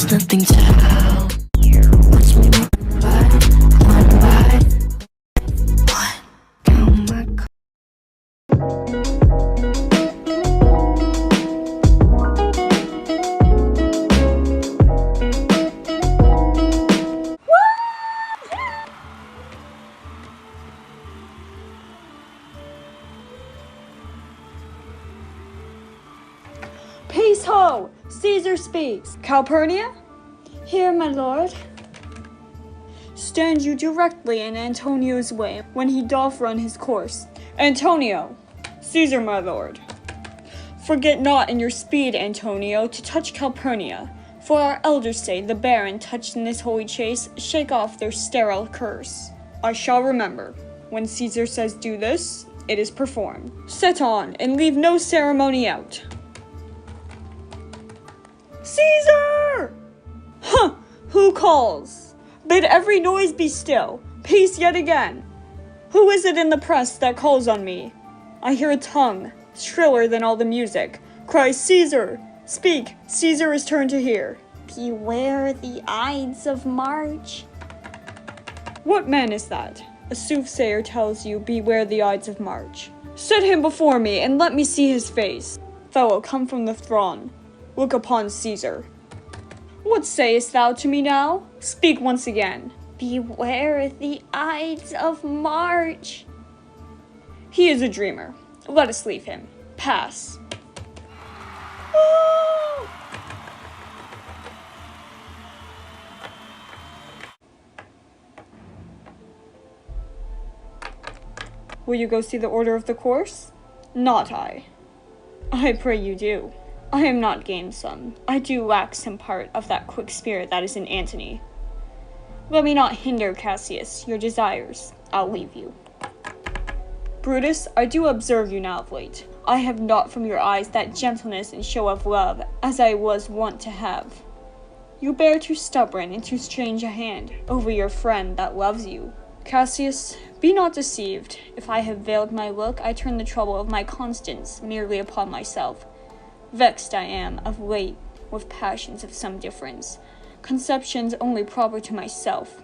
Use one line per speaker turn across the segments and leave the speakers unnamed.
There's nothing to help. Watch me one by one by one. Count my
Peace ho! Caesar speaks. Calpurnia?
Here, my lord.
Stand you directly in Antonio's way when he doth run his course. Antonio! Caesar, my lord. Forget not in your speed, Antonio, to touch Calpurnia. For our elders say the barren touched in this holy chase shake off their sterile curse. I shall remember. When Caesar says do this, it is performed. Set on, and leave no ceremony out. Caesar! Huh! Who calls? Bid every noise be still. Peace yet again. Who is it in the press that calls on me? I hear a tongue, shriller than all the music, cries Caesar! Speak, Caesar is turned to hear.
Beware the Ides of March.
What man is that? A soothsayer tells you, beware the Ides of March. Set him before me, and let me see his face. Fellow, come from the throne. Look upon Caesar. What sayest thou to me now? Speak once again.
Beware the Ides of March.
He is a dreamer. Let us leave him. Pass. Will you go see the order of the course? Not I. I pray you do. I am not gamesome. I do lack some part of that quick spirit that is in Antony. Let me not hinder, Cassius, your desires. I'll leave you. Brutus, I do observe you now of late. I have not from your eyes that gentleness and show of love, as I was wont to have. You bear too stubborn and too strange a hand over your friend that loves you. Cassius, be not deceived. If I have veiled my look, I turn the trouble of my constance merely upon myself. Vexed I am, of late, with passions of some difference, conceptions only proper to myself,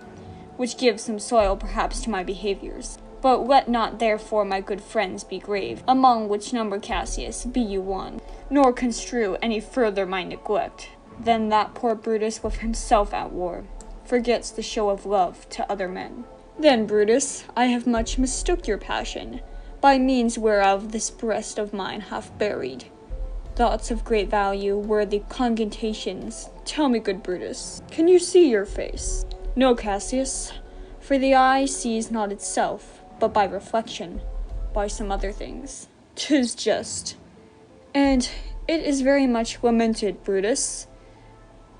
which give some soil perhaps to my behaviors. But let not therefore my good friends be grave, among which number, Cassius, be you one, nor construe any further my neglect, than that poor Brutus with himself at war, forgets the show of love to other men. Then, Brutus, I have much mistook your passion, by means whereof this breast of mine hath buried thoughts of great value, worthy cogitations. Tell me, good Brutus, can you see your face? No, Cassius, for the eye sees not itself, but by reflection, by some other things. 'Tis just. And it is very much lamented, Brutus,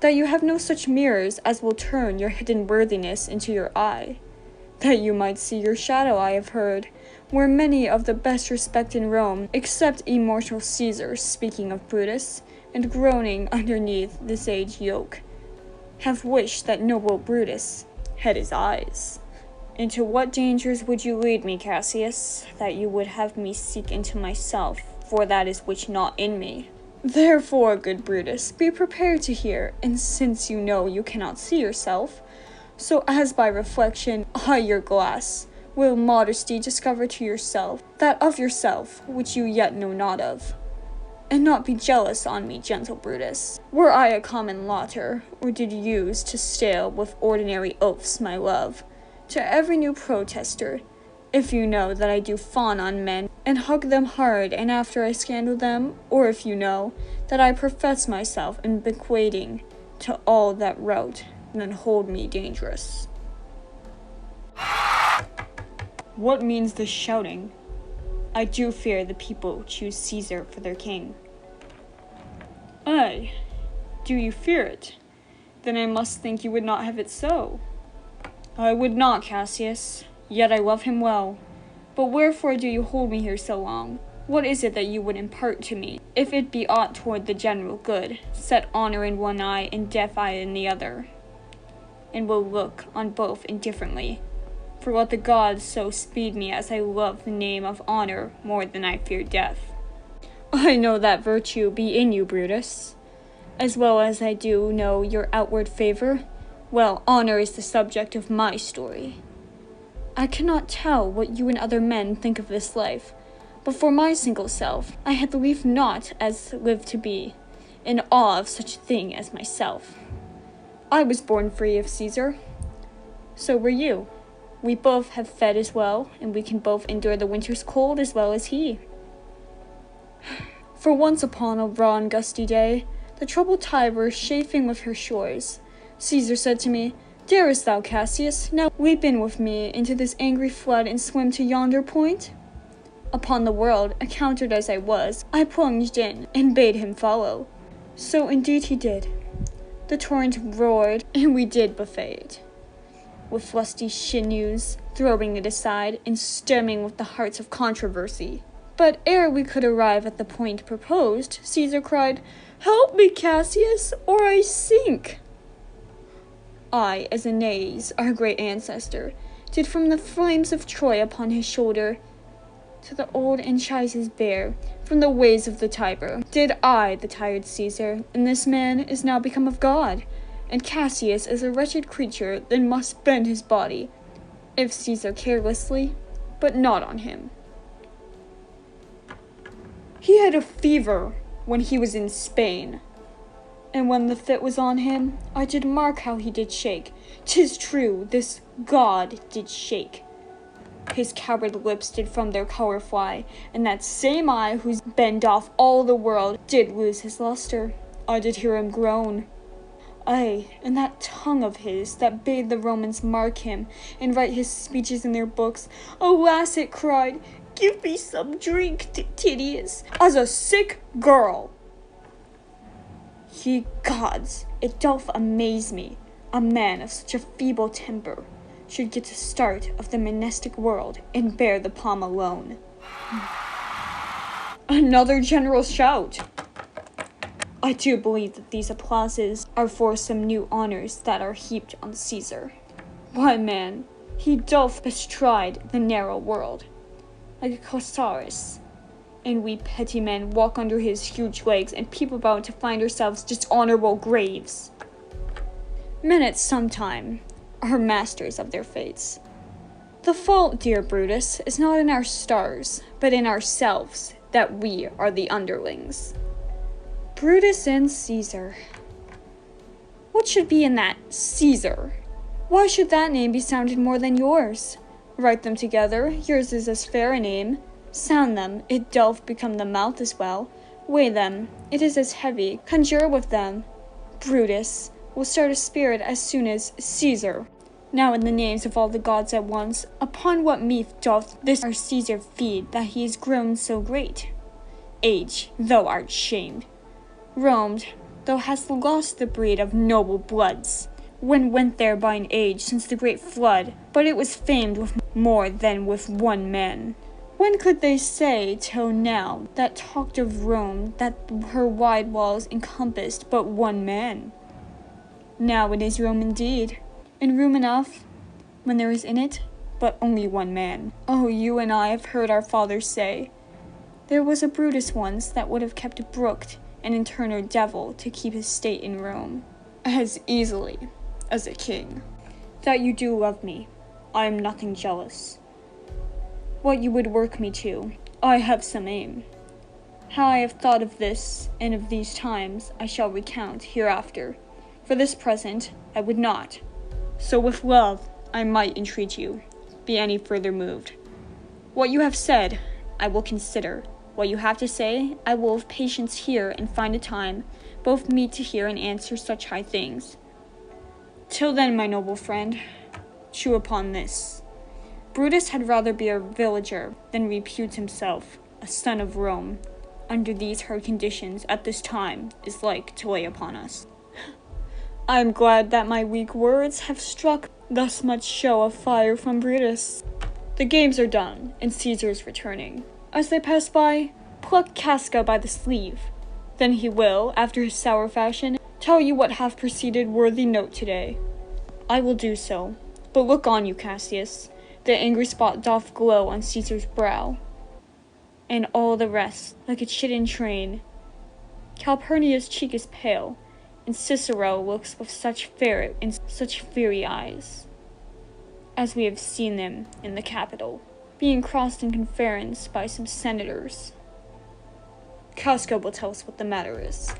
that you have no such mirrors as will turn your hidden worthiness into your eye, that you might see your shadow, I have heard, where many of the best respect in Rome, except immortal Caesar, speaking of Brutus, and groaning underneath this age yoke, have wished that noble Brutus had his eyes. Into what dangers would you lead me, Cassius, that you would have me seek into myself, for that is which not in me? Therefore, good Brutus, be prepared to hear, and since you know you cannot see yourself, so as by reflection, eye your glass, will modesty discover to yourself that of yourself which you yet know not of. And not be jealous on me, gentle Brutus. Were I a common lotter, or did use to stale with ordinary oaths my love, to every new protester, if you know that I do fawn on men, and hug them hard, and after I scandal them, or if you know that I profess myself in bequeathing to all that rout, then hold me dangerous. What means this shouting? I do fear the people choose Caesar for their king. Aye, do you fear it? Then I must think you would not have it so. I would not, Cassius, yet I love him well. But wherefore do you hold me here so long? What is it that you would impart to me? If it be aught toward the general good, set honor in one eye and death eye in the other, and will look on both indifferently. For let the gods so speed me as I love the name of honor more than I fear death. I know that virtue be in you, Brutus, as well as I do know your outward favor, well, honor is the subject of my story. I cannot tell what you and other men think of this life, but for my single self, I had believed not as lived to be, in awe of such a thing as myself. I was born free of Caesar. So were you. We both have fed as well, and we can both endure the winter's cold as well as he. For once upon a raw and gusty day, the troubled Tiber chafing with her shores, Caesar said to me, "Darest thou, Cassius, now leap in with me into this angry flood and swim to yonder point?" Upon the world, accounted as I was, I plunged in and bade him follow. So indeed he did. The torrent roared, and we did buffet it, with lusty sinews, throwing it aside, and stemming with the hearts of controversy. But ere we could arrive at the point proposed, Caesar cried, "Help me, Cassius, or I sink!" I, as Aeneas, our great ancestor, did from the flames of Troy upon his shoulder to the old Anchises bear, from the waves of the Tiber, did I, the tired Caesar, and this man is now become of God, and Cassius is a wretched creature that must bend his body, if Caesar carelessly, but not on him. He had a fever when he was in Spain, and when the fit was on him, I did mark how he did shake. 'Tis true, this God did shake. His coward lips did from their colour fly, and that same eye whose bend off all the world did lose his lustre. I did hear him groan. Ay, and that tongue of his that bade the Romans mark him and write his speeches in their books, alas, it cried, "Give me some drink, Titius, as a sick girl." Ye gods, it doth amaze me, a man of such a feeble temper should get the start of the monastic world and bear the palm alone. Another general shout. I do believe that these applauses are for some new honors that are heaped on Caesar. Why, man, he doth bestride the narrow world, like a Cosaurus, and we petty men walk under his huge legs and peep about to find ourselves dishonorable graves. Men at some time are masters of their fates. The fault, dear Brutus, is not in our stars, but in ourselves, that we are the underlings. Brutus and Caesar. What should be in that Caesar? Why should that name be sounded more than yours? Write them together, yours is as fair a name. Sound them, it doth become the mouth as well. Weigh them, it is as heavy. Conjure with them. Brutus will start a spirit as soon as Caesar. Now in the names of all the gods at once, upon what meat doth this our Caesar feed, that he is grown so great? Age, thou art shamed. Roamed, thou hast lost the breed of noble bloods. When went there by an age since the great flood, but it was famed with more than with one man. When could they say till now that talked of Rome, that her wide walls encompassed but one man? Now it is Rome indeed, and room enough, when there is in it but only one man. Oh, you and I have heard our fathers say, there was a Brutus once that would have kept a brooked and internal devil to keep his state in Rome, as easily as a king. That you do love me, I am nothing jealous. What you would work me to, I have some aim. How I have thought of this and of these times I shall recount hereafter. For this present I would not. So with love I might entreat you, be any further moved. What you have said, I will consider. What you have to say, I will with patience hear and find a time, both meet to hear and answer such high things. Till then, my noble friend, chew upon this. Brutus had rather be a villager than repute himself a son of Rome, under these hard conditions at this time is like to lay upon us. I am glad that my weak words have struck thus much show of fire from Brutus. The games are done, and Caesar is returning. As they pass by, pluck Casca by the sleeve. Then he will, after his sour fashion, tell you what hath preceded worthy note today. I will do so, but look on you, Cassius. The angry spot doth glow on Caesar's brow, and all the rest, like a chidden train. Calpurnia's cheek is pale, and Cicero looks with such ferret and such fiery eyes, as we have seen them in the Capitol, being crossed in conference by some senators. Casca will tell us what the matter is.